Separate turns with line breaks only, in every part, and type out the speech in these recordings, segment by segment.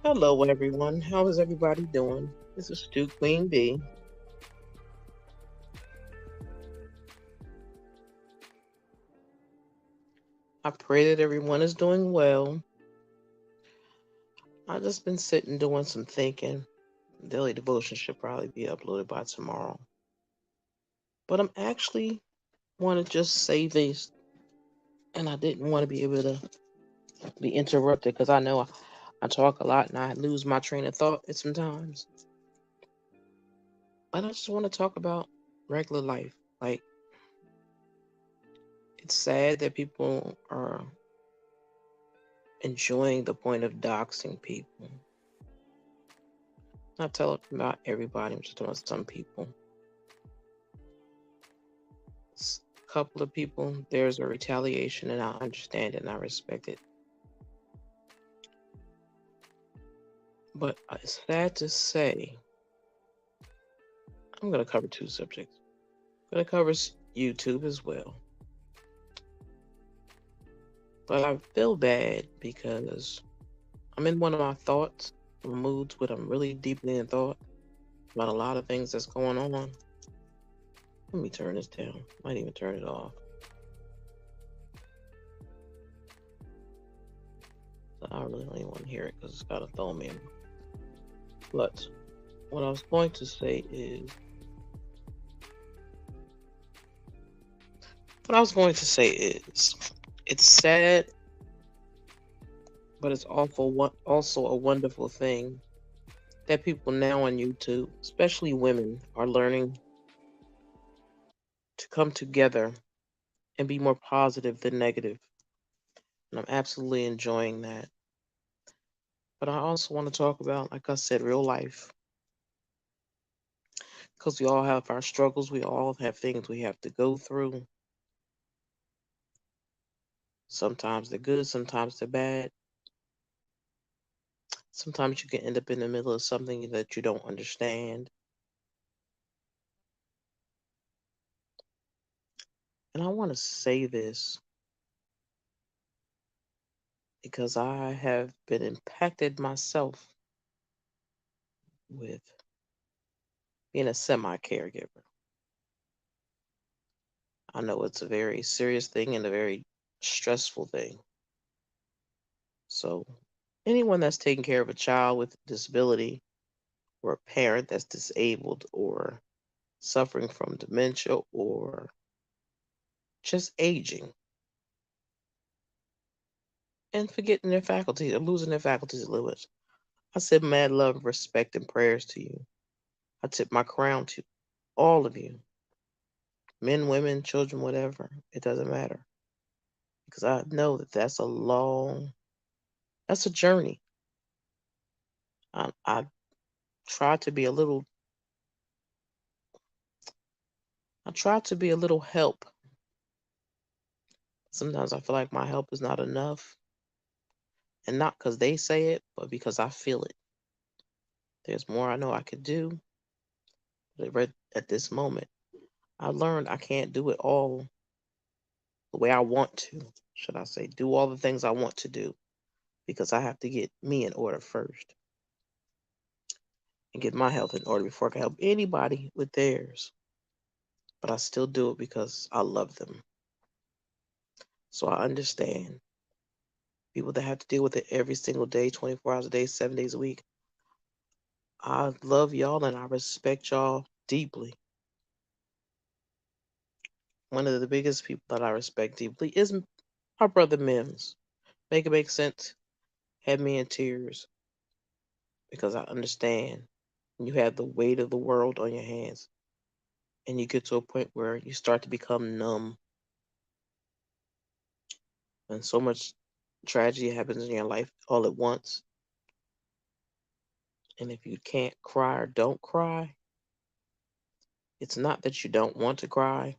Hello, everyone. How is everybody doing? This is Stu Queen B. I pray that everyone is doing well. I've just been sitting doing some thinking. Daily devotion should probably be uploaded by tomorrow. But I'm actually want to just say this, and I didn't want to be able to be interrupted because I know I talk a lot and I lose my train of thought at sometimes. But I just want to talk about regular life. Like, it's sad that people are enjoying the point of doxing people. Not talking about everybody, I'm just talking about some people. A couple of people, there's a retaliation, and I understand it and I respect it. But it's sad to say, I'm going to cover two subjects. I'm going to cover YouTube as well. But I feel bad because I'm in one of my thoughts, moods when I'm really deeply in thought about a lot of things that's going on. Let me turn this down. Might even turn it off. I really don't even want to hear it because it's got to throw me in. But what I was going to say is, it's sad, but it's also a wonderful thing that people now on YouTube, especially women, are learning to come together and be more positive than negative. And I'm absolutely enjoying that. But I also want to talk about, like I said, real life. Because we all have our struggles, we all have things we have to go through. Sometimes they're good, sometimes they're bad. Sometimes you can end up in the middle of something that you don't understand. And I want to say this because I have been impacted myself with being a semi caregiver. I know it's a very serious thing and a very stressful thing. So, anyone that's taking care of a child with a disability, or a parent that's disabled, or suffering from dementia, or just aging and forgetting their faculties or losing their faculties a little bit, I send mad love, respect, and prayers to you. I tip my crown to all of you, men, women, children, whatever. It doesn't matter. Because I know that that's a journey. I try to be a little, I try to be a little help. Sometimes I feel like my help is not enough. And not because they say it, but because I feel it. There's more I know I could do. But right at this moment, I learned I can't do it all the way I want to, should I say, do all the things I want to do, because I have to get me in order first. and get my health in order before I can help anybody with theirs. But I still do it because I love them. So I understand people that have to deal with it every single day, 24 hours a day, 7 days a week. I love y'all and I respect y'all deeply. One of the biggest people that I respect deeply is my brother Mims. Make it make sense. Had me in tears because I understand you have the weight of the world on your hands and you get to a point where you start to become numb and so much tragedy happens in your life all at once. And if you can't cry or don't cry, it's not that you don't want to cry.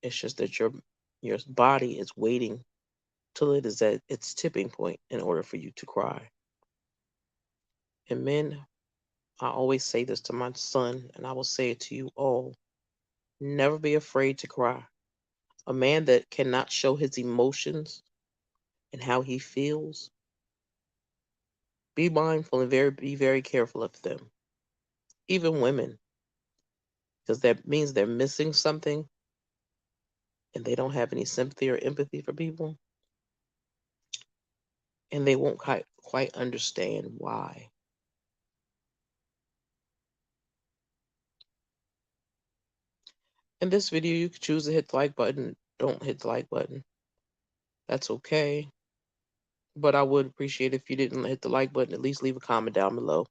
It's just that your body is waiting till it is at its tipping point in order for you to cry. And men, I always say this to my son, and I will say it to you all. Never be afraid to cry. A man that cannot show his emotions and how he feels, be mindful and be very careful of them. Even women, because that means they're missing something and they don't have any sympathy or empathy for people, and they won't quite understand why. In this video, you could choose to hit the like button. Don't hit the like button. That's okay. But I would appreciate if you didn't hit the like button, at least leave a comment down below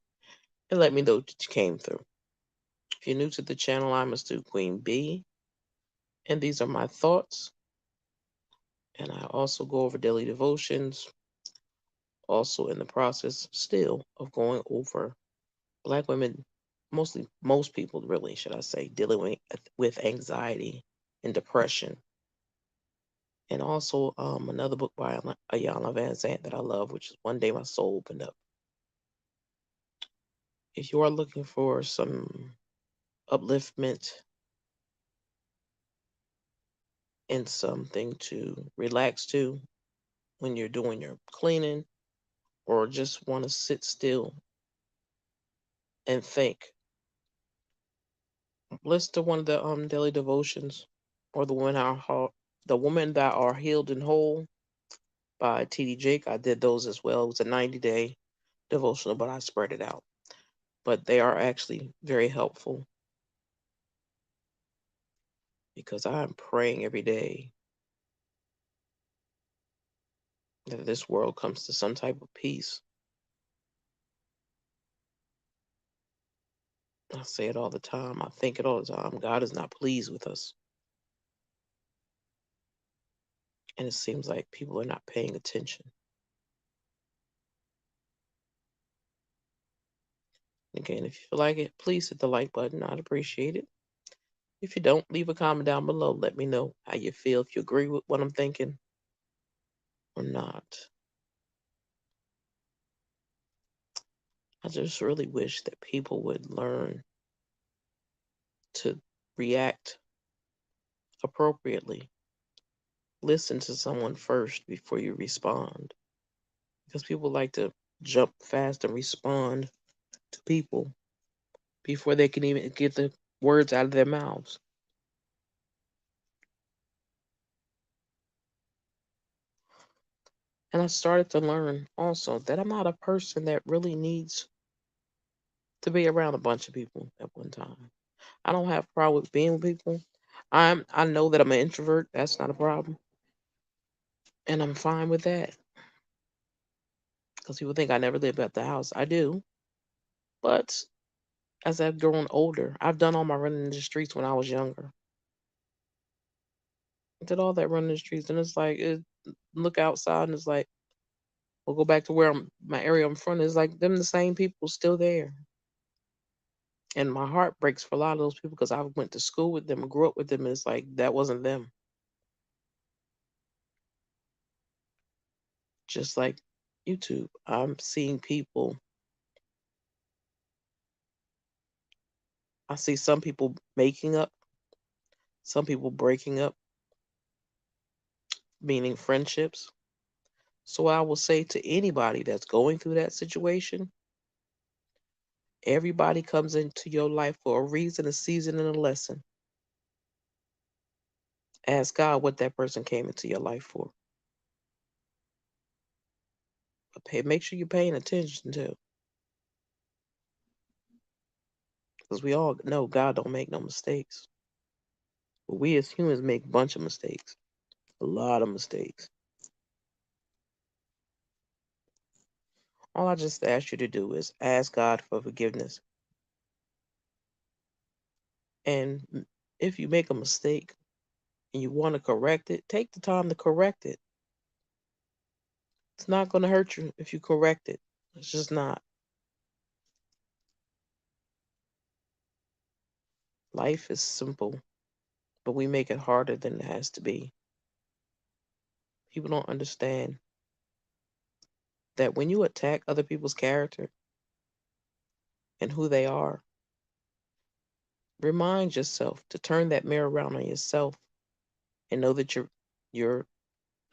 and let me know that you came through. If you're new to the channel, I'm Astute Queen B, and these are my thoughts. And I also go over daily devotions, also in the process still of going over Black women, mostly most people really, should I say, dealing with anxiety and depression. And also another book by Ayala Van Zandt that I love, which is One Day My Soul Opened Up. If you are looking for some upliftment and something to relax to when you're doing your cleaning, or just want to sit still and think, listen to one of the daily devotions, or the women that are healed and whole by T.D. Jake. I did those as well. It was a 90-day devotional, but I spread it out. But they are actually very helpful because I'm praying every day that this world comes to some type of peace. I say it all the time. I think it all the time. God is not pleased with us. And it seems like people are not paying attention. Again, if you feel like it, please hit the like button. I'd appreciate it. If you don't, leave a comment down below. Let me know how you feel, if you agree with what I'm thinking or not. I just really wish that people would learn to react appropriately. Listen to someone first before you respond. Because people like to jump fast and respond to people before they can even get the words out of their mouths. And I started to learn also that I'm not a person that really needs to be around a bunch of people at one time. I don't have a problem with being with people. I know that I'm an introvert. That's not a problem. And I'm fine with that. Because people think I never live at the house. I do. But as I've grown older, I've done all my running in the streets when I was younger. I did all that running in the streets, and it's like look outside, and it's like we'll go back to where my area I'm from. It's like them the same people still there, and my heart breaks for a lot of those people because I went to school with them and grew up with them, and it's like that wasn't them. Just like YouTube, I'm seeing people. I see some people making up, some people breaking up, meaning friendships. So I will say to anybody that's going through that situation, Everybody comes into your life for a reason, a season, and a lesson. Ask God what that person came into your life for. But make sure you're paying attention to, because we all know God don't make no mistakes. But we as humans make a bunch of mistakes, a lot of mistakes. All I just ask you to do is ask God for forgiveness. And if you make a mistake and you want to correct it, take the time to correct it. It's not going to hurt you if you correct it. It's just not. Life is simple, but we make it harder than it has to be. People don't understand that when you attack other people's character and who they are, remind yourself to turn that mirror around on yourself and know that you're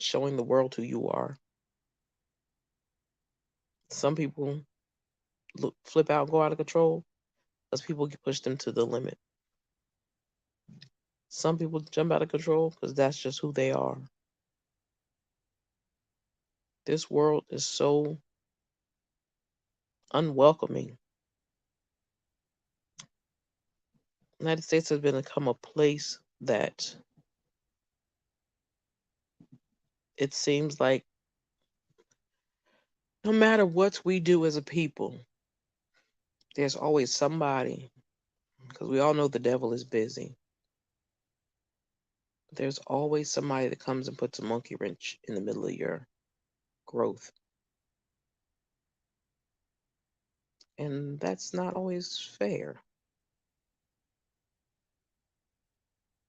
showing the world who you are. Some people flip out, go out of control, because people push them to the limit. Some people jump out of control because that's just who they are. This world is so unwelcoming. The United States has become a place that it seems like no matter what we do as a people, there's always somebody, because we all know the devil is busy. There's always somebody that comes and puts a monkey wrench in the middle of your growth. And that's not always fair.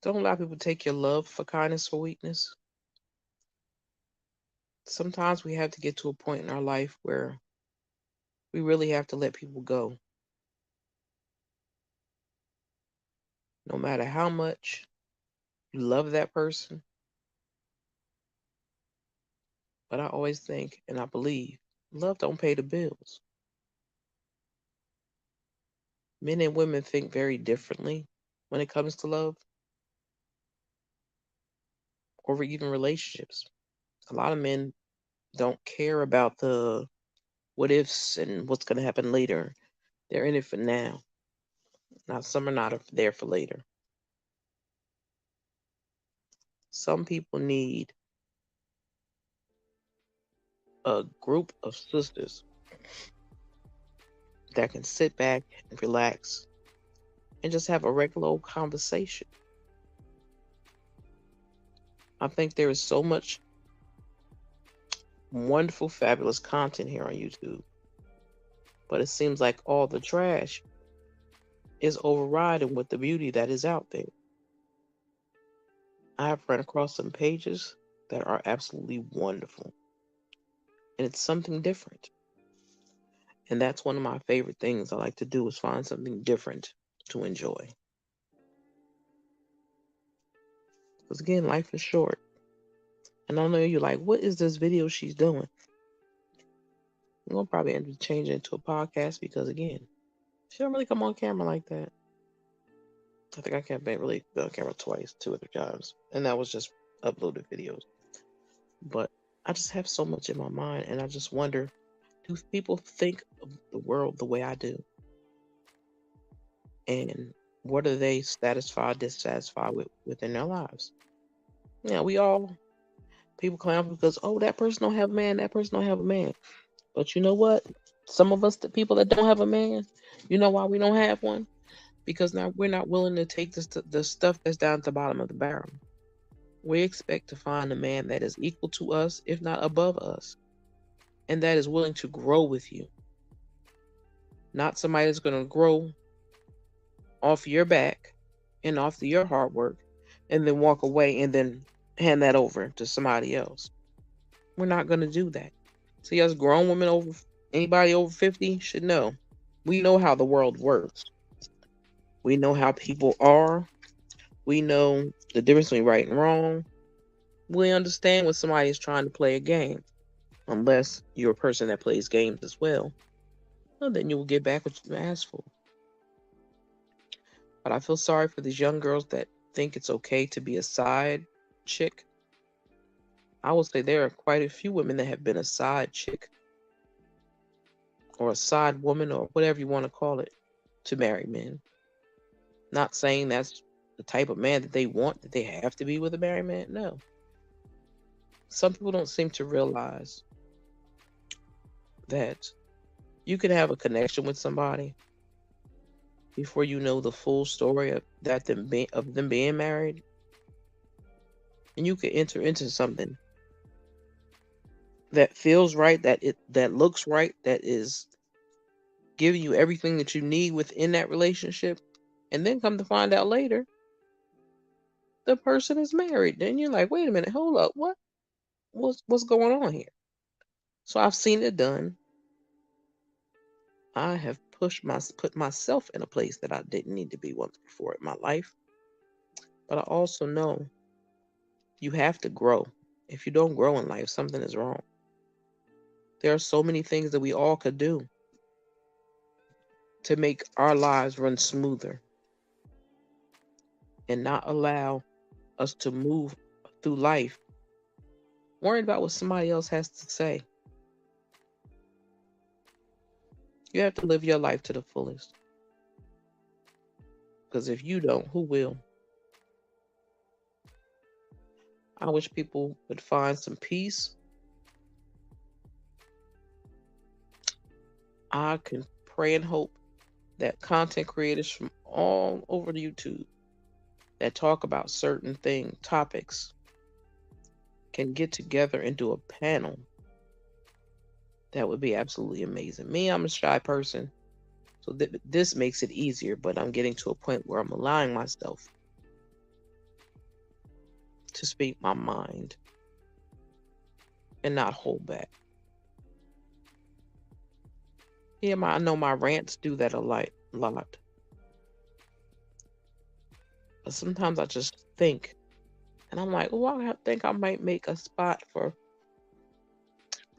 Don't allow people to take your love for kindness for weakness. Sometimes we have to get to a point in our life where we really have to let people go. No matter how much you love that person. But I always think and I believe love don't pay the bills. Men and women think very differently when it comes to love or even relationships. A lot of men don't care about the what ifs and what's going to happen later. They're in it for now. Now, some are not there for later. Some people need a group of sisters that can sit back and relax and just have a regular old conversation. I think there is so much wonderful, fabulous content here on YouTube, but it seems like all the trash is overriding with the beauty that is out there. I have run across some pages that are absolutely wonderful, and it's something different. And that's one of my favorite things I like to do is find something different to enjoy. Because again, life is short. And I know you're like, what is this video she's doing? I'm going to probably end up changing it to a podcast because, again, she don't really come on camera like that. I think I can't really be on camera twice, 2 other times. And that was just uploaded videos. But I just have so much in my mind, and I just wonder, do people think of the world the way I do? And what are they satisfied, dissatisfied with within their lives? Yeah, people clown because, oh, that person don't have a man, that person don't have a man. But you know what? Some of us, the people that don't have a man, you know why we don't have one? Because now we're not willing to take the stuff that's down at the bottom of the barrel. We expect to find a man that is equal to us, if not above us, and that is willing to grow with you. Not somebody that's going to grow off your back and off your hard work and then walk away and then hand that over to somebody else. We're not going to do that. See, us grown women anybody over 50 should know. We know how the world works. We know how people are. We know the difference between right and wrong. We understand when somebody is trying to play a game, unless you're a person that plays games as well. well, then you will get back what you asked for. But I feel sorry for these young girls that think it's okay to be a side chick. I will say there are quite a few women that have been a side chick or a side woman or whatever you want to call it to marry men. Not saying that's the type of man that they want, that they have to be with a married man. No. Some people don't seem to realize that you can have a connection with somebody before you know the full story of them being married, and you can enter into something that feels right, that looks right, that is giving you everything that you need within that relationship, and then come to find out later the person is married. Then you're like, wait a minute, hold up, what's going on here? So I've seen it done. I have put myself in a place that I didn't need to be once before in my life. But I also know you have to grow. If you don't grow in life, something is wrong. There are so many things that we all could do to make our lives run smoother and not allow us to move through life worrying about what somebody else has to say. You have to live your life to the fullest. Because if you don't, who will? I wish people would find some peace. I can pray and hope that content creators from all over the YouTube that talk about certain topics can get together and do a panel. That would be absolutely amazing. Me, I'm a shy person, so this makes it easier, but I'm getting to a point where I'm allowing myself to speak my mind and not hold back. Yeah, I know my rants do that a lot. But sometimes I just think, and I'm like, oh, I think I might make a spot for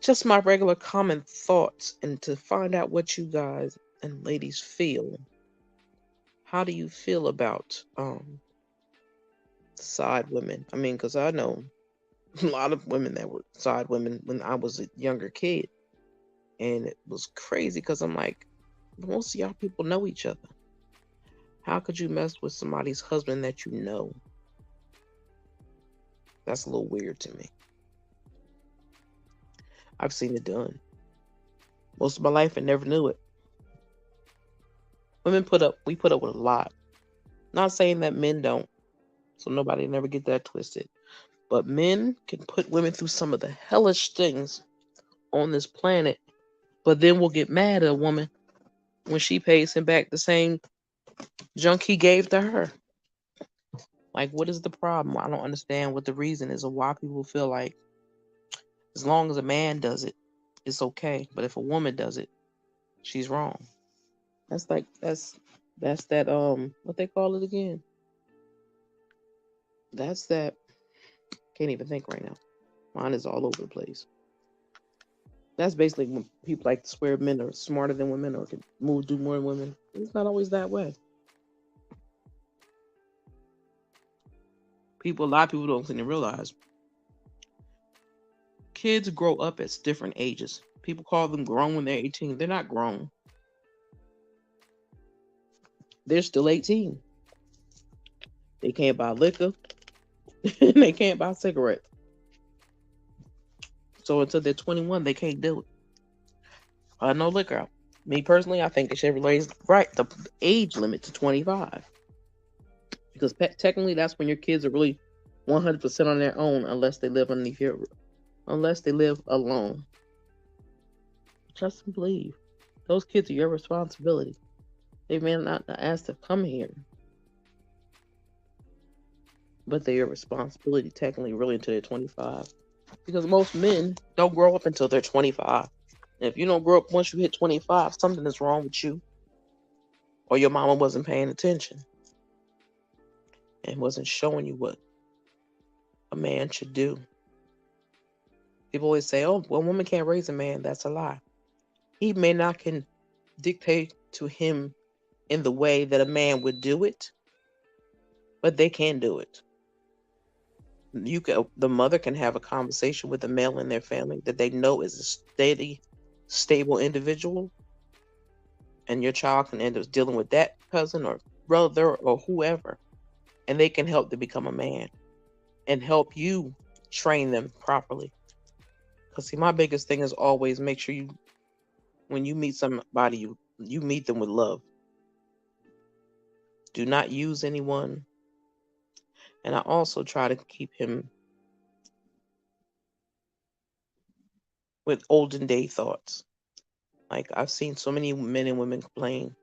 just my regular common thoughts and to find out what you guys and ladies feel. How do you feel about side women? I mean, because I know a lot of women that were side women when I was a younger kid. And it was crazy because I'm like, most of y'all people know each other. How could you mess with somebody's husband that you know? That's a little weird to me. I've seen it done. Most of my life I never knew it. We put up with a lot. Not saying that men don't, so nobody never get that twisted. But men can put women through some of the hellish things on this planet, but then we'll get mad at a woman when she pays him back the same junk he gave to her. Like, what is the problem? I don't understand what the reason is or why people feel like as long as a man does it, it's okay. But if a woman does it, she's wrong. That's like that's that what they call it again? That's that can't even think right now. Mine is all over the place. That's basically when people like to swear men are smarter than women or can do more than women. It's not always that way. A lot of people don't seem to realize kids grow up at different ages. People call them grown when they're 18. They're not grown. They're still 18. They can't buy liquor. And they can't buy cigarettes. So until they're 21, they can't do it. No liquor out. Me personally, I think they should raise the age limit to 25. Because technically that's when your kids are really 100% on their own unless they live alone. Trust and believe. Those kids are your responsibility. They may not ask to come here, but they're your responsibility technically really until they're 25. Because most men don't grow up until they're 25. And if you don't grow up once you hit 25, something is wrong with you. Or your mama wasn't paying attention and wasn't showing you what a man should do. People always say, oh, well, a woman can't raise a man. That's a lie. He may not can dictate to him in the way that a man would do it, but they can do it. The mother can have a conversation with the male in their family that they know is a steady, stable individual, and your child can end up dealing with that cousin or brother or whoever, and they can help to become a man and help you train them properly. Because see, my biggest thing is always make sure when you meet somebody, you meet them with love. Do not use anyone. And I also try to keep him with olden day thoughts. Like I've seen so many men and women complain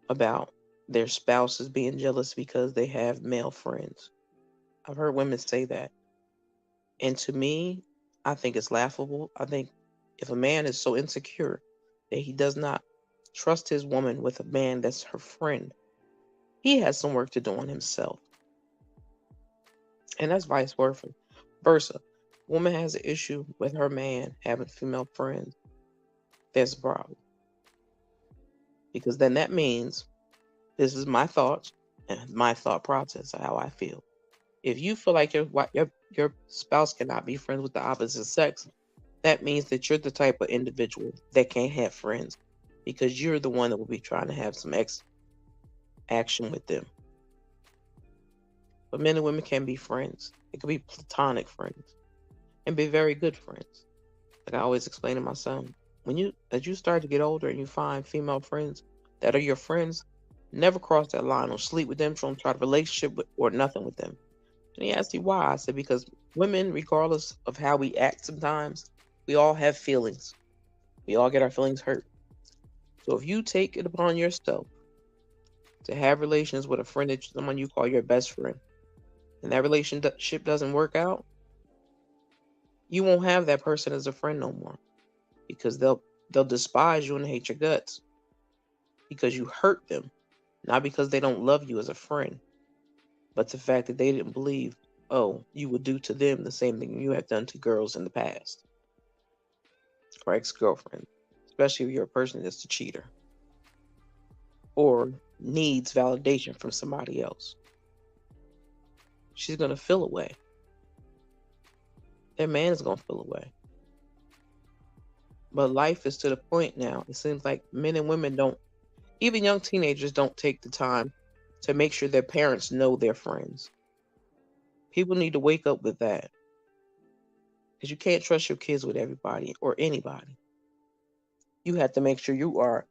about their spouses being jealous because they have male friends. I've heard women say that. And to me, I think it's laughable. I think if a man is so insecure that he does not trust his woman with a man that's her friend, he has some work to do on himself. And that's vice versa. Woman has an issue with her man having female friends. There's a problem. Because then that means this is my thoughts and my thought process of how I feel. If you feel like your spouse cannot be friends with the opposite sex, that means that you're the type of individual that can't have friends because you're the one that will be trying to have some action with them. But men and women can be friends. It could be platonic friends and be very good friends. Like I always explain to my son, as you start to get older and you find female friends that are your friends, never cross that line or sleep with them, try to relationship with, or nothing with them. And he asked me why. I said, because women, regardless of how we act sometimes, we all have feelings. We all get our feelings hurt. So if you take it upon yourself to have relations with a friend that someone you call your best friend, and that relationship doesn't work out, you won't have that person as a friend no more. Because they'll despise you and hate your guts. Because you hurt them. Not because they don't love you as a friend, but the fact that they didn't believe, oh, you would do to them the same thing you have done to girls in the past. Or ex-girlfriend. Especially if you're a person that's a cheater. Or needs validation from somebody else. She's going to feel away. Their man is going to feel away. But life is to the point now. It seems like men and women don't, even young teenagers don't take the time to make sure their parents know their friends. People need to wake up with that. Because you can't trust your kids with everybody or anybody. You have to make sure you are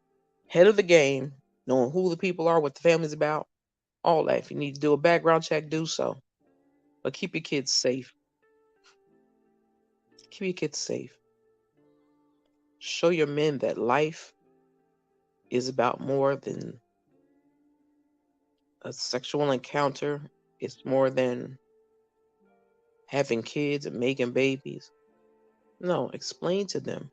head of the game, knowing who the people are, what the family's about, all that. If you need to do a background check, do so. But keep your kids safe. Keep your kids safe. Show your men that life is about more than a sexual encounter. It's more than having kids and making babies. No, explain to them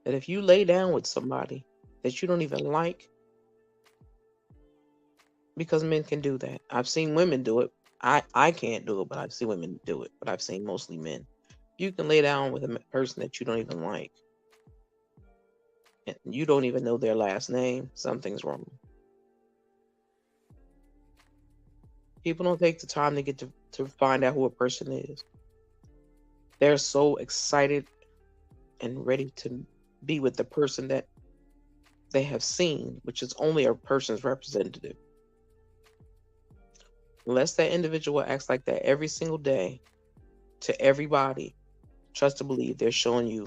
that if you lay down with somebody that you don't even like, because men can do that. I've seen women do it. I can't do it, but I've seen women do it. But I've seen mostly men. You can lay down with a person that you don't even like, and you don't even know their last name. Something's wrong. People don't take the time to get to find out who a person is. They're so excited and ready to be with the person that they have seen, which is only a person's representative. Unless that individual acts like that every single day to everybody, trust to believe they're showing you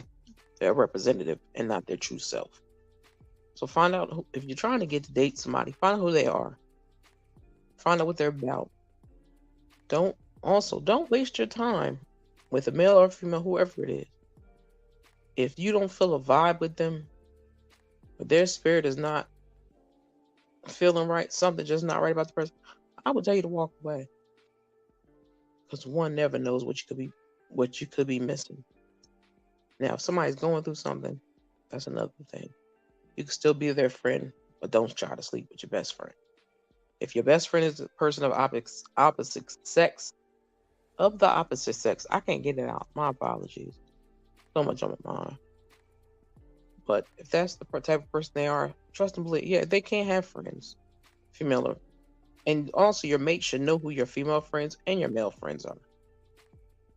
their representative and not their true self. So find out if you're trying to get to date somebody, find out who they are. Find out what they're about. Don't waste your time with a male or female, whoever it is. If you don't feel a vibe with them, or their spirit is not feeling right, something just not right about the person, I would tell you to walk away. Because one never knows what you could be missing. Now, if somebody's going through something, that's another thing. You can still be their friend, but don't try to sleep with your best friend. If your best friend is a person of opposite sex, I can't get it out. My apologies. So much on my mind. But if that's the type of person they are, trust and believe. Yeah, they can't have friends, female or. And also, your mate should know who your female friends and your male friends are.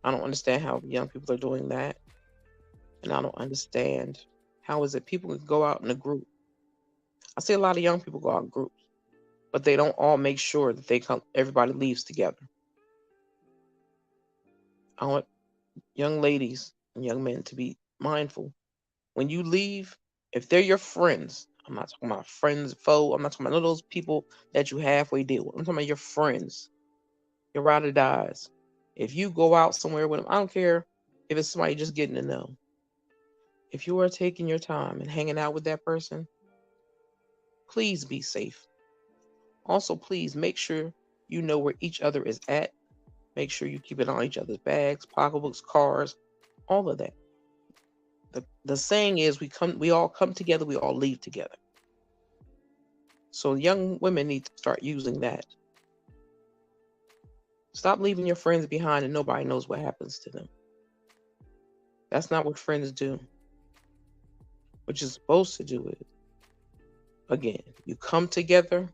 I don't understand how young people are doing that. And I don't understand how is it people can go out in a group. I see a lot of young people go out in groups, but they don't all make sure that everybody leaves together. I want young ladies and young men to be mindful. When you leave, if they're your friends, I'm not talking about friends, foe, I'm not talking about none of those people that you halfway deal with. I'm talking about your friends, your ride or dies. If you go out somewhere with them, I don't care if it's somebody just getting to know. If you are taking your time and hanging out with that person, please be safe. Also, please make sure you know where each other is at. Make sure you keep it on each other's bags, pocketbooks, cars, all of that. The saying is we all come together, we all leave together. So young women need to start using that. Stop leaving your friends behind and nobody knows what happens to them. That's not what friends do. What you're supposed to do is, again, you come together,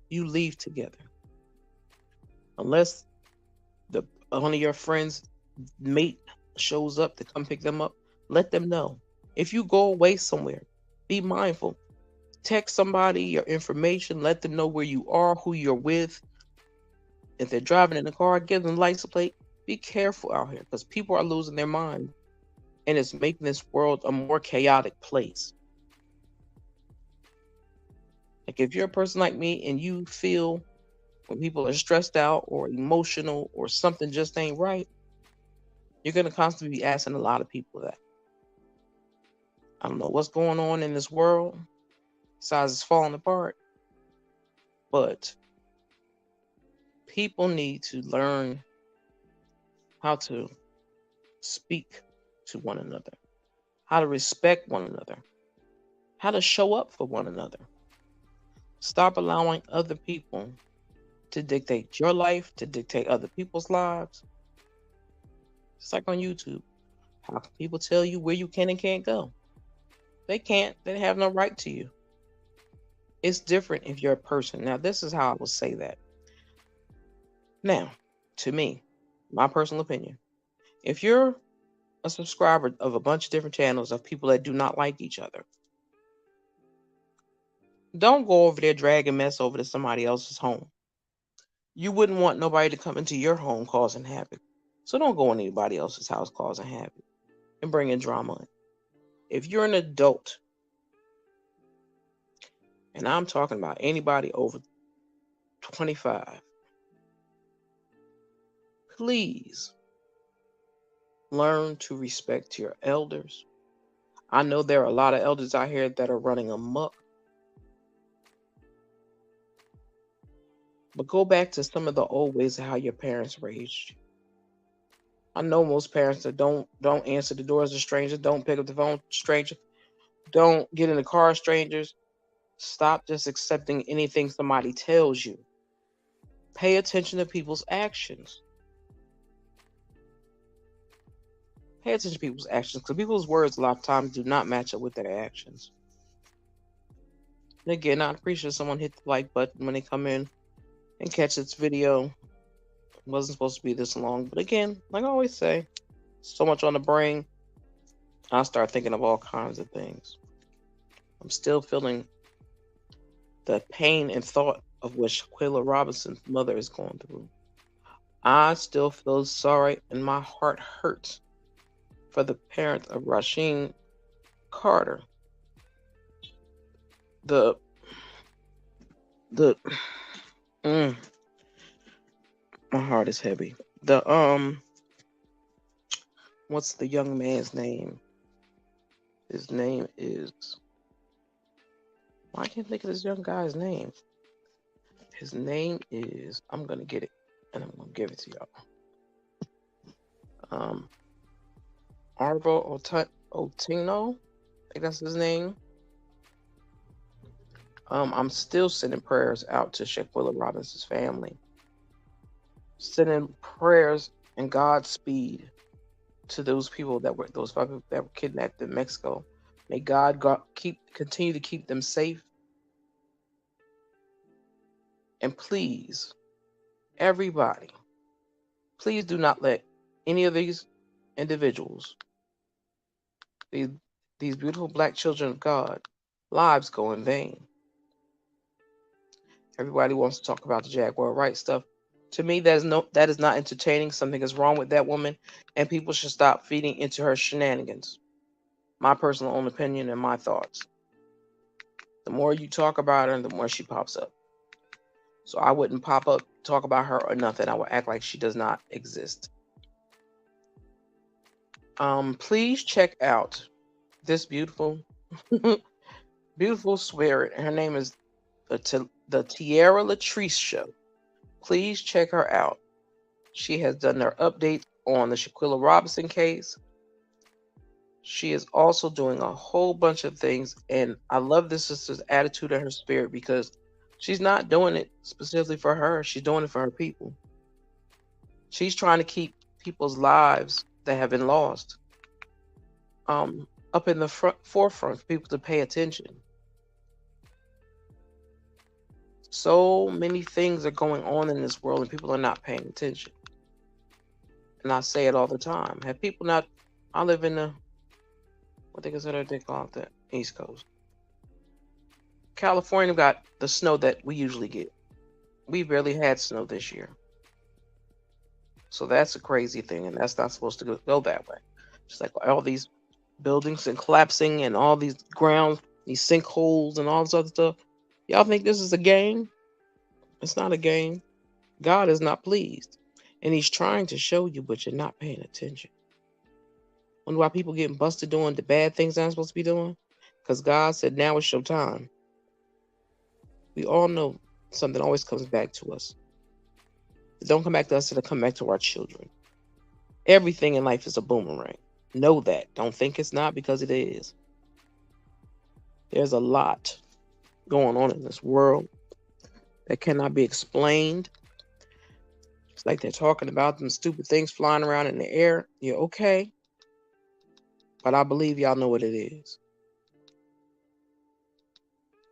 you leave together. Unless one of your friends' mate shows up to come pick them up, let them know. If you go away somewhere, be mindful. Text somebody your information, let them know where you are, who you're with. If they're driving in the car, give them license plate. Be careful out here because people are losing their mind and it's making this world a more chaotic place. Like if you're a person like me and you feel when people are stressed out or emotional or something just ain't right, you're going to constantly be asking a lot of people that. I don't know what's going on in this world besides it's falling apart, but people need to learn how to speak to one another, how to respect one another, how to show up for one another. Stop allowing other people to dictate your life, to dictate other people's lives. It's like on YouTube. How can people tell you where you can and can't go? They can't. They have no right to you. It's different if you're a person. Now, this is how I would say that. Now, to me, my personal opinion, if you're a subscriber of a bunch of different channels of people that do not like each other, don't go over there dragging mess over to somebody else's home. You wouldn't want nobody to come into your home causing havoc. So don't go in anybody else's house causing havoc and bringing drama in. If you're an adult, and I'm talking about anybody over 25, please learn to respect your elders. I know there are a lot of elders out here that are running amok. But go back to some of the old ways of how your parents raised you. I know most parents that don't answer the doors to strangers, don't pick up the phone to strangers, don't get in the car strangers. Stop just accepting anything somebody tells you. Pay attention to people's actions. Pay attention to people's actions because people's words a lot of times do not match up with their actions. And again, I appreciate someone hit the like button when they come in and catch this video. It wasn't supposed to be this long, but again, like I always say, so much on the brain, I start thinking of all kinds of things. I'm still feeling the pain and thought of what Shaquilla Robinson's mother is going through. I still feel sorry and my heart hurts for the parents of Rasheem Carter. My heart is heavy. What's the young man's name? His name is, I can't think of this young guy's name. His name is, I'm gonna get it and I'm gonna give it to y'all. Arvo Otino, I think that's his name. I'm still sending prayers out to Shaquilla Robinson's family. Sending prayers and Godspeed to those people those 5 people that were kidnapped in Mexico. May God continue to keep them safe. And please, everybody, please do not let any of these individuals, these, these beautiful black children of God, lives go in vain. Everybody wants to talk about the Jaguar Wright stuff. To me, that is not entertaining. Something is wrong with that woman, and people should stop feeding into her shenanigans. My personal own opinion and my thoughts. The more you talk about her, the more she pops up. So I wouldn't pop up, talk about her or nothing. I would act like she does not exist. Please check out this beautiful, beautiful spirit. Her name is the Tierra Latrice Show. Please check her out. She has done her updates on the Shaquilla Robinson case. She is also doing a whole bunch of things, and I love this sister's attitude and her spirit because she's not doing it specifically for her. She's doing it for her people. She's trying to keep people's lives that have been lost up in the forefront for people to pay attention. So many things are going on in this world and people are not paying attention. And I say it all the time. Have people not, I live in the, what they call it, the East Coast. California got the snow that we usually get. We barely had snow this year. So that's a crazy thing, and that's not supposed to go that way. Just like all these buildings and collapsing and all these grounds, these sinkholes and all this other stuff. Y'all think this is a game? It's not a game. God is not pleased. And he's trying to show you, but you're not paying attention. Wonder why people getting busted doing the bad things they're not supposed to be doing? Because God said, now it's your time. We all know something always comes back to us. It don't come back to us, it'll come back to our children. Everything in life is a boomerang. Know that. Don't think it's not, because it is. There's a lot going on in this world that cannot be explained. It's like they're talking about them stupid things flying around in the air. You're okay. But I believe y'all know what it is.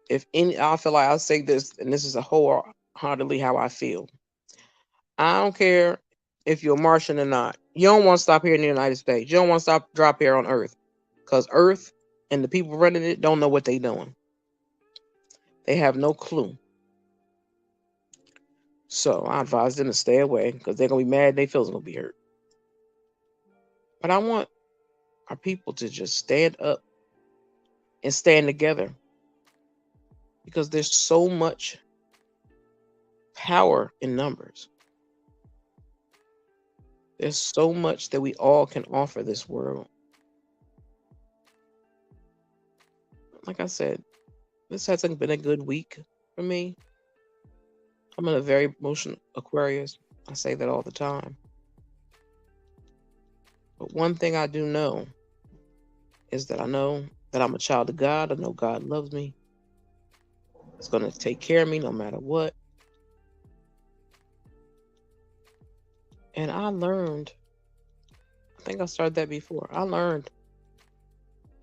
I feel like I'll say this, and this is a wholeheartedly how I feel. I don't care if you're a Martian or not. You don't want to stop here in the United States. You don't want to drop here on Earth. Because Earth and the people running it don't know what they're doing. They have no clue. So I advise them to stay away because they're going to be mad. Their feelings going to be hurt. But I want our people to just stand up and stand together. Because there's so much power in numbers. There's so much that we all can offer this world. Like I said, this hasn't been a good week for me. I'm in a very emotional Aquarius. I say that all the time. But one thing I do know is that I know that I'm a child of God. I know God loves me. He's going to take care of me no matter what. And I learned, I think I started that before. I learned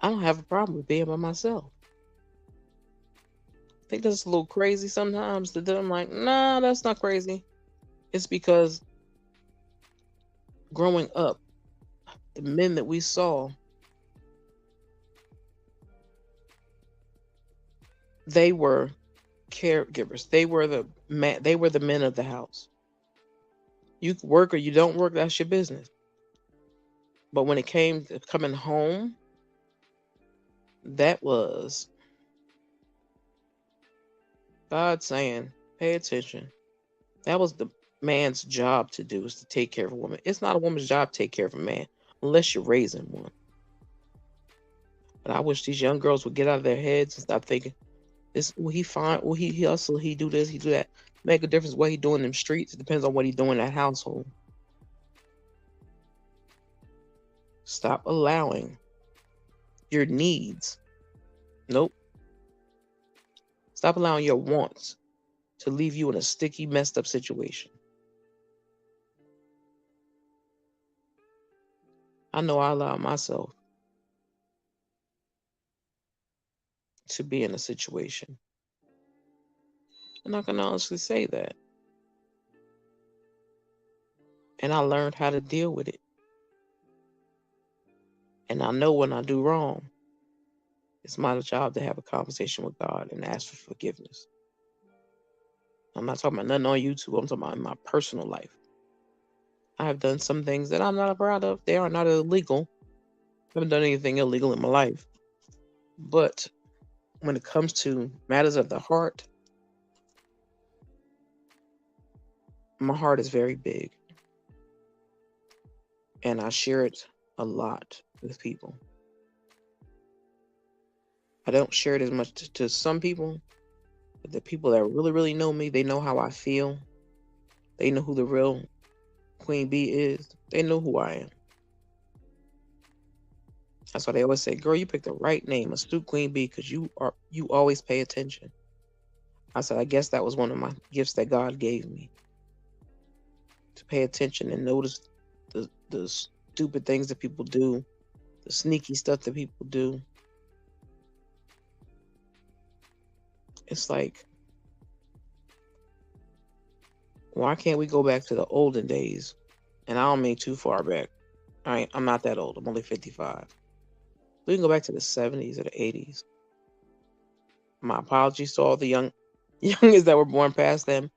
I don't have a problem with being by myself. I think that's a little crazy sometimes. That I'm like, nah, that's not crazy. It's because growing up, the men that we saw, they were caregivers. They were the men of the house. You work or you don't work, that's your business. But when it came to coming home, that was God saying, pay attention. That was the man's job to do, is to take care of a woman. It's not a woman's job to take care of a man unless you're raising one. But I wish these young girls would get out of their heads and stop thinking, this, will he find, will he hustle, he do this, he do that. Make a difference what he do in them streets. It depends on what he do in that household. Stop allowing your needs. Nope. Stop allowing your wants to leave you in a sticky, messed up situation. I know I allow myself to be in a situation. And I can honestly say that. And I learned how to deal with it. And I know when I do wrong, it's my job to have a conversation with God and ask for forgiveness. I'm not talking about nothing on YouTube. I'm talking about in my personal life. I have done some things that I'm not proud of. They are not illegal. I haven't done anything illegal in my life. But when it comes to matters of the heart, my heart is very big. And I share it a lot with people. I don't share it as much to some people, but the people that really, really know me, they know how I feel. They know who the real Queen Bee is. They know who I am. That's why they always say, girl, you picked the right name, Astute Queen Bee, because you always pay attention. I said, I guess that was one of my gifts that God gave me. To pay attention and notice the stupid things that people do, the sneaky stuff that people do. It's like, why can't we go back to the olden days? And I don't mean too far back. I'm not that old. I'm only 55. We can go back to the 70s or the 80s. My apologies to all the youngest that were born past them.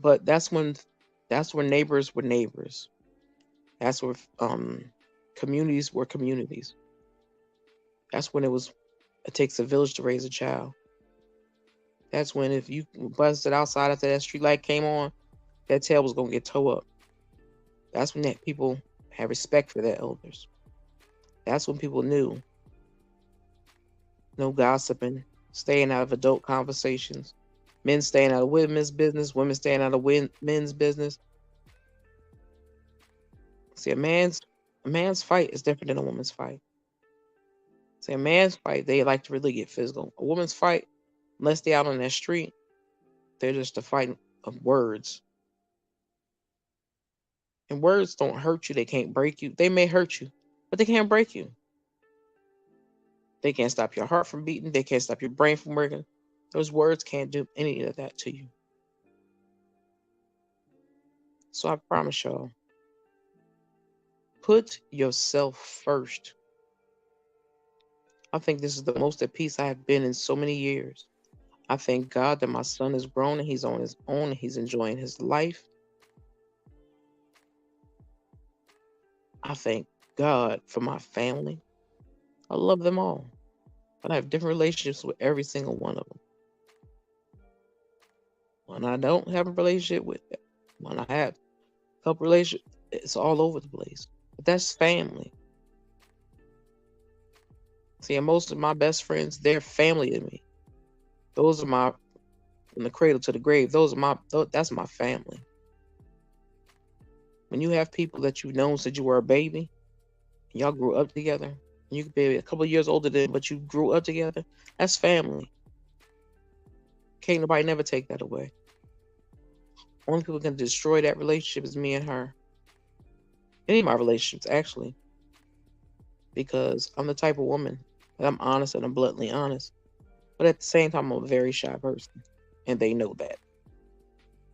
But that's when neighbors were neighbors. That's where communities were communities. That's when it takes a village to raise a child. That's when if you busted outside after that street light came on, that tail was gonna get towed up. That's when people had respect for their elders. That's when people knew. No gossiping, staying out of adult conversations, men staying out of women's business, women staying out of men's business. See, a man's fight is different than a woman's fight. See, a man's fight, they like to really get physical. A woman's fight, unless they're out on that street, they're just a fight of words. And words don't hurt you. They can't break you. They may hurt you, but they can't break you. They can't stop your heart from beating. They can't stop your brain from working. Those words can't do any of that to you. So I promise y'all, put yourself first. I think this is the most at peace I have been in so many years. I thank God that my son is grown and he's on his own and he's enjoying his life. I thank God for my family. I love them all. But I have different relationships with every single one of them. When I don't have a relationship with them, when I have a couple relationships, it's all over the place. But that's family. See, and most of my best friends, they're family to me. Those are my, from the cradle to the grave, that's my family. When you have people that you've known since you were a baby, and y'all grew up together, and you could be a couple of years older than, but you grew up together, that's family. Can't nobody never take that away. Only people can destroy that relationship is me and her. Any of my relationships, actually. Because I'm the type of woman that I'm honest and I'm bluntly honest. But at the same time, I'm a very shy person. And they know that.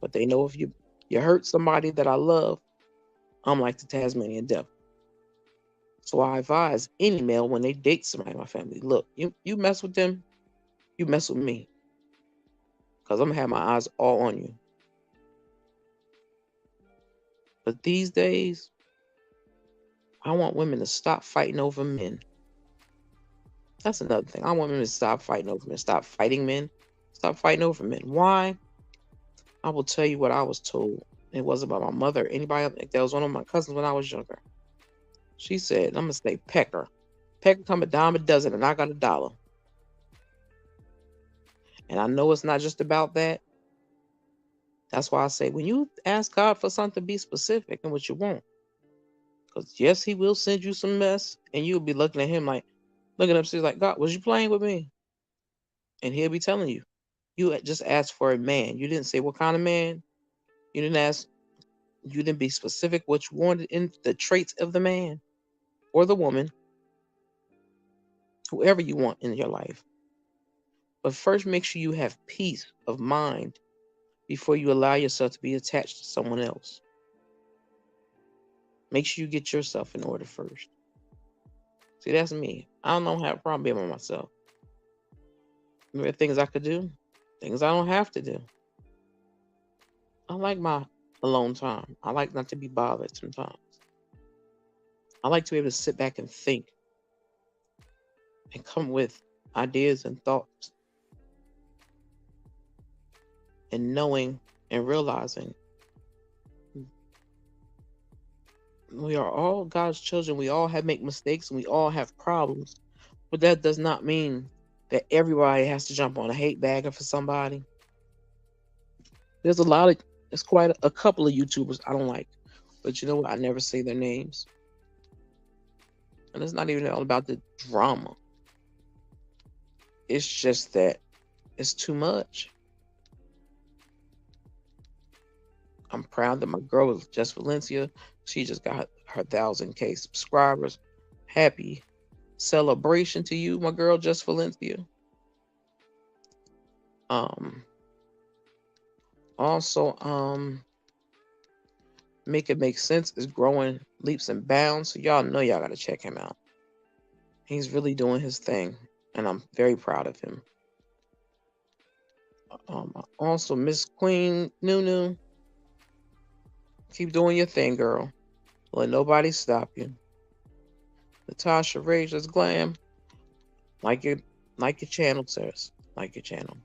But they know if you hurt somebody that I love, I'm like the Tasmanian devil. So I advise any male when they date somebody in my family, look, you mess with them, you mess with me. Because I'm going to have my eyes all on you. But these days, I want women to stop fighting over men. That's another thing. I want women to stop fighting over men. Stop fighting men. Stop fighting over men. Why? I will tell you what I was told. It wasn't about my mother or anybody else. That was one of my cousins when I was younger. She said, I'm going to say pecker. Pecker come a dime a dozen and I got $1. And I know it's not just about that. That's why I say, when you ask God for something, be specific in what you want. Because yes, he will send you some mess. And you'll be looking at him like, looking upstairs like, God, was you playing with me? And he'll be telling you. You just asked for a man. You didn't say what kind of man. You didn't be specific what you wanted in the traits of the man or the woman, whoever you want in your life. But first, make sure you have peace of mind before you allow yourself to be attached to someone else. Make sure you get yourself in order first. See, that's me. I don't have a problem being by myself. There are things I could do, things I don't have to do. I like my alone time. I like not to be bothered sometimes. I like to be able to sit back and think and come with ideas and thoughts and knowing and realizing we are all God's children. We all have make mistakes and we all have problems. But that does not mean that everybody has to jump on a hate bagger for somebody. There's quite a couple of YouTubers I don't like. But you know what? I never say their names. And it's not even all about the drama. It's just that it's too much. I'm proud that my girl is just Valencia. She just got her 1,000K subscribers. Happy celebration to you, my girl, just Valencia. Also, Make It Make Sense is growing leaps and bounds. So y'all know y'all gotta check him out. He's really doing his thing, and I'm very proud of him. Also, Miss Queen Nunu, keep doing your thing, girl. Let nobody stop you. Natasha Rage's Glam, like your channel, sis. Like your channel.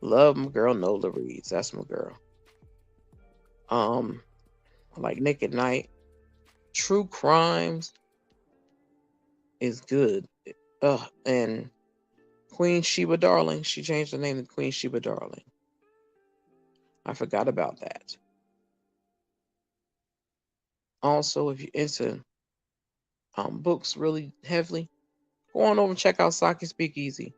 Love my girl Nola Reeds. That's my girl. Like Nick at Night. True Crimes is good. And Queen Shiba Darling. She changed the name to Queen Shiba Darling. I forgot about that. Also, if you're into books really heavily, go on over and check out Saki Speakeasy.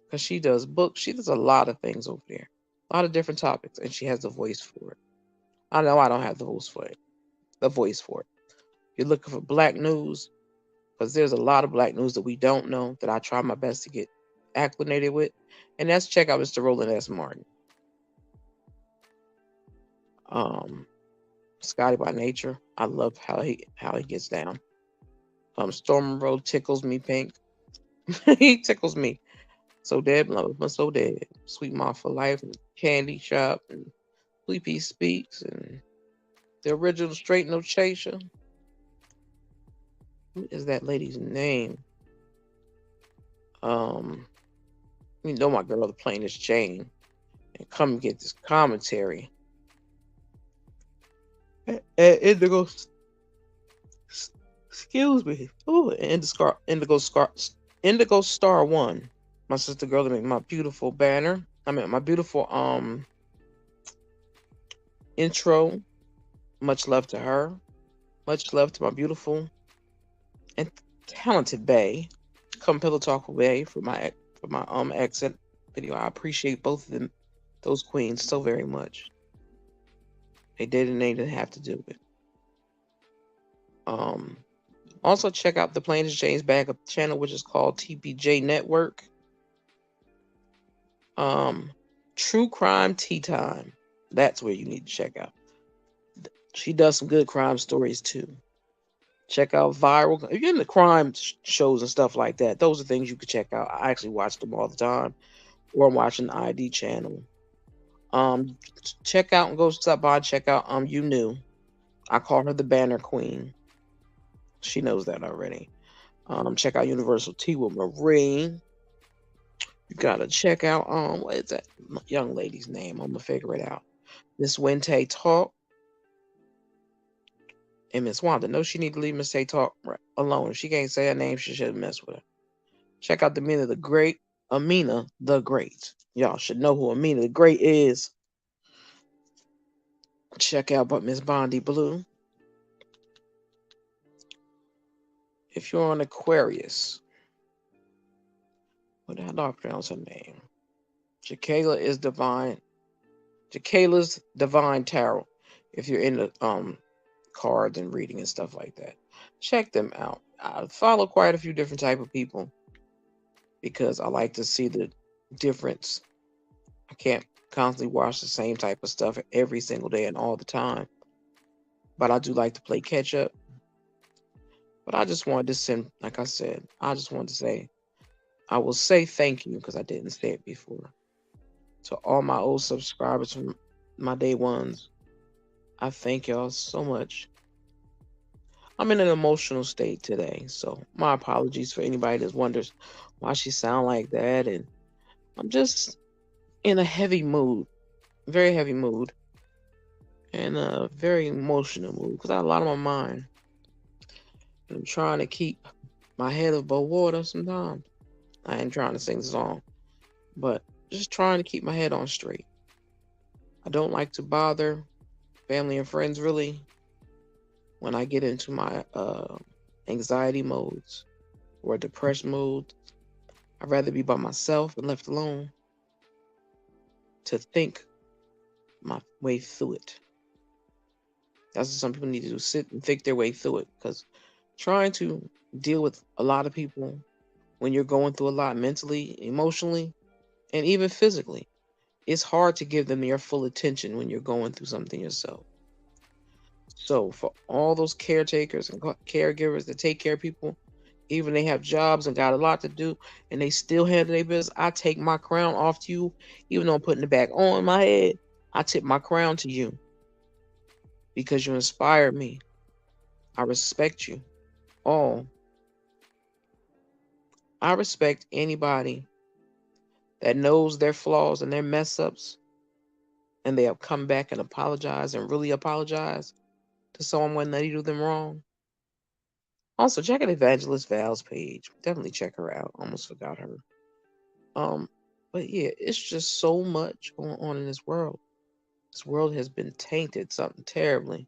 Because she does books. She does a lot of things over there. A lot of different topics. And she has the voice for it. I know I don't have the voice for it. You're looking for black news, because there's a lot of black news that we don't know that I try my best to get acclimated with. And that's check out Mr. Roland S. Martin. Scotty by Nature. I love how he gets down. Storm Road tickles me pink. He tickles me. So Dead, but so dead. Sweet Mom for Life, and Candy Shop, and Sleepy Speaks, and the original Straight No Chaser. What is that lady's name? You know my girl, the plainest Jane, and come get this commentary. Indigo, excuse me. Oh, Indigo Star One. My sister girl that made my beautiful banner. I mean my beautiful intro. Much love to her. Much love to my beautiful and talented bae. Come Pillow Talk Bae for my exit video. I appreciate both of them, those queens, so very much. They did and they didn't have to do it. Also check out the Plainest James Backup channel, which is called TPJ Network. True Crime Tea Time. That's where you need to check out. She does some good crime stories too. Check out Viral. If you're into crime shows and stuff like that, those are things you could check out. I actually watch them all the time, or I'm watching the ID channel. Check out and go stop by. Check out You Knew. I call her the Banner Queen. She knows that already. Check out Universal Tea with Marie. You gotta check out what is that young lady's name? I'm gonna figure it out. Miss Wente Talk. And Miss Wanda, no, she need to leave Miss Tay Talk alone. If she can't say her name, she shouldn't mess with her. Check out Amina the Great. Amina the Great. Y'all should know who Amina the Great is. Check out but Miss Bondi Blue. If you're on Aquarius, what how do I pronounce her name? Jakayla's Divine Tarot. If you're into cards and reading and stuff like that, check them out. I follow quite a few different type of people because I like to see the difference. I can't constantly watch the same type of stuff every single day and all the time. But I do like to play catch up. But I just wanted to send, like I said, I just wanted to say, I will say thank you, because I didn't say it before, to all my old subscribers from my day ones. I thank y'all so much. I'm in an emotional state today, so my apologies for anybody that wonders why she sound like that. And I'm just in a heavy mood, very heavy mood, and a very emotional mood, because I have a lot on my mind. And I'm trying to keep my head above water sometimes. I ain't trying to sing the song, but just trying to keep my head on straight. I don't like to bother family and friends, really, when I get into my anxiety modes or depressed mode. I'd rather be by myself and left alone to think my way through it. That's what some people need to do, sit and think their way through it, because trying to deal with a lot of people when you're going through a lot mentally, emotionally, and even physically, it's hard to give them your full attention when you're going through something yourself. So for all those caretakers and caregivers that take care of people, even they have jobs and got a lot to do, and they still handle their business, I take my crown off to you. Even though I'm putting it back on my head, I tip my crown to you, because you inspired me. I respect you all. I respect anybody that knows their flaws and their mess ups, and they have come back and apologize and really apologize to someone that did them wrong. Also, check out Evangelist Val's page. Definitely check her out. Almost forgot her. But yeah, it's just so much going on in this world. This world has been tainted something terribly,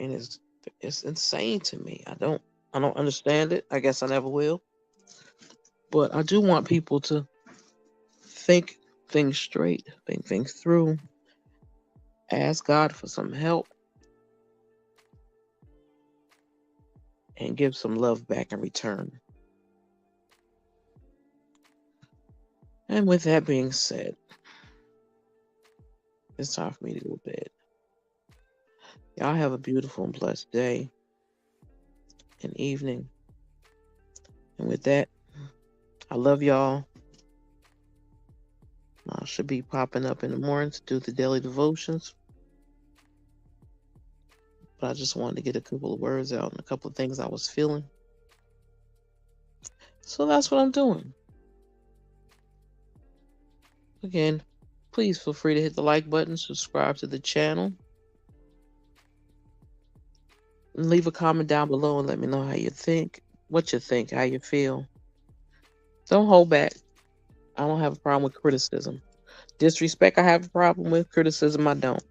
and it's insane to me. I don't understand it. I guess I never will. But I do want people to think things straight, think things through, ask God for some help, and give some love back in return. And with that being said, it's time for me to go to bed. Y'all have a beautiful and blessed day and evening. And with that, I love y'all. I should be popping up in the morning to do the daily devotions. But I just wanted to get a couple of words out and a couple of things I was feeling. So that's what I'm doing. Again, please feel free to hit the like button, subscribe to the channel, and leave a comment down below and let me know how you think, what you think, how you feel. Don't hold back. I don't have a problem with criticism. Disrespect, I have a problem with. Criticism, I don't.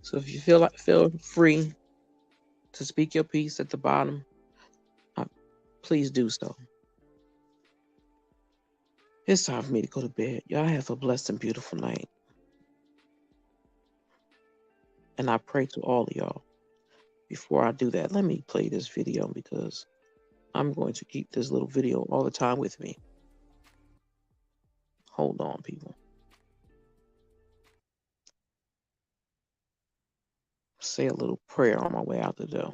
So if you feel free to speak your piece at the bottom, please do so. It's time for me to go to bed. Y'all have a blessed and beautiful night. And I pray to all of y'all. Before I do that, let me play this video, because I'm going to keep this little video all the time with me. Hold on, people. Say a little prayer on my way out the door.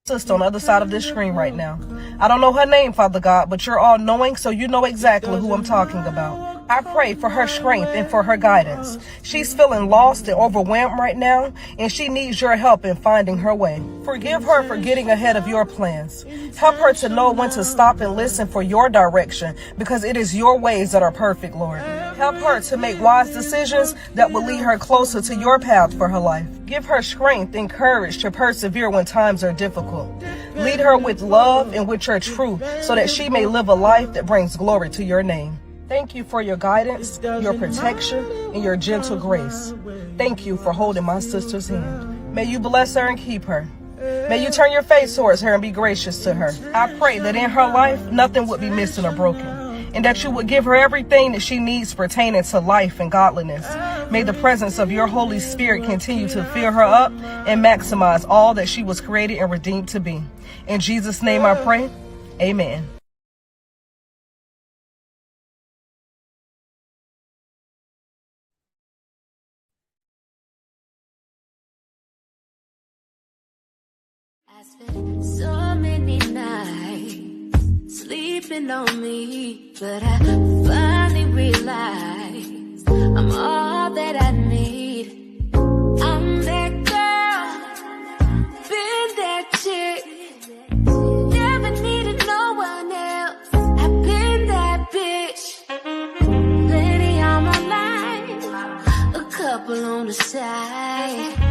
Sister on the other side of this screen right now. I don't know her name, Father God, but you're all knowing, so you know exactly who I'm talking about. I pray for her strength and for her guidance. She's feeling lost and overwhelmed right now, and she needs your help in finding her way. Forgive her for getting ahead of your plans. Help her to know when to stop and listen for your direction, because it is your ways that are perfect, Lord. Help her to make wise decisions that will lead her closer to your path for her life. Give her strength and courage to persevere when times are difficult. Lead her with love and with your truth, so that she may live a life that brings glory to your name. Thank you for your guidance, your protection, and your gentle grace. Thank you for holding my sister's hand. May you bless her and keep her. May you turn your face towards her and be gracious to her. I pray that in her life, nothing would be missing or broken, and that you would give her everything that she needs pertaining to life and godliness. May the presence of your Holy Spirit continue to fill her up and maximize all that she was created and redeemed to be. In Jesus' name I pray, amen.
So many nights sleeping on me, but I finally realized I'm all that I need. I'm that girl, been that chick, never needed no one else. I've been that bitch, plenty on my mind, a couple on the side.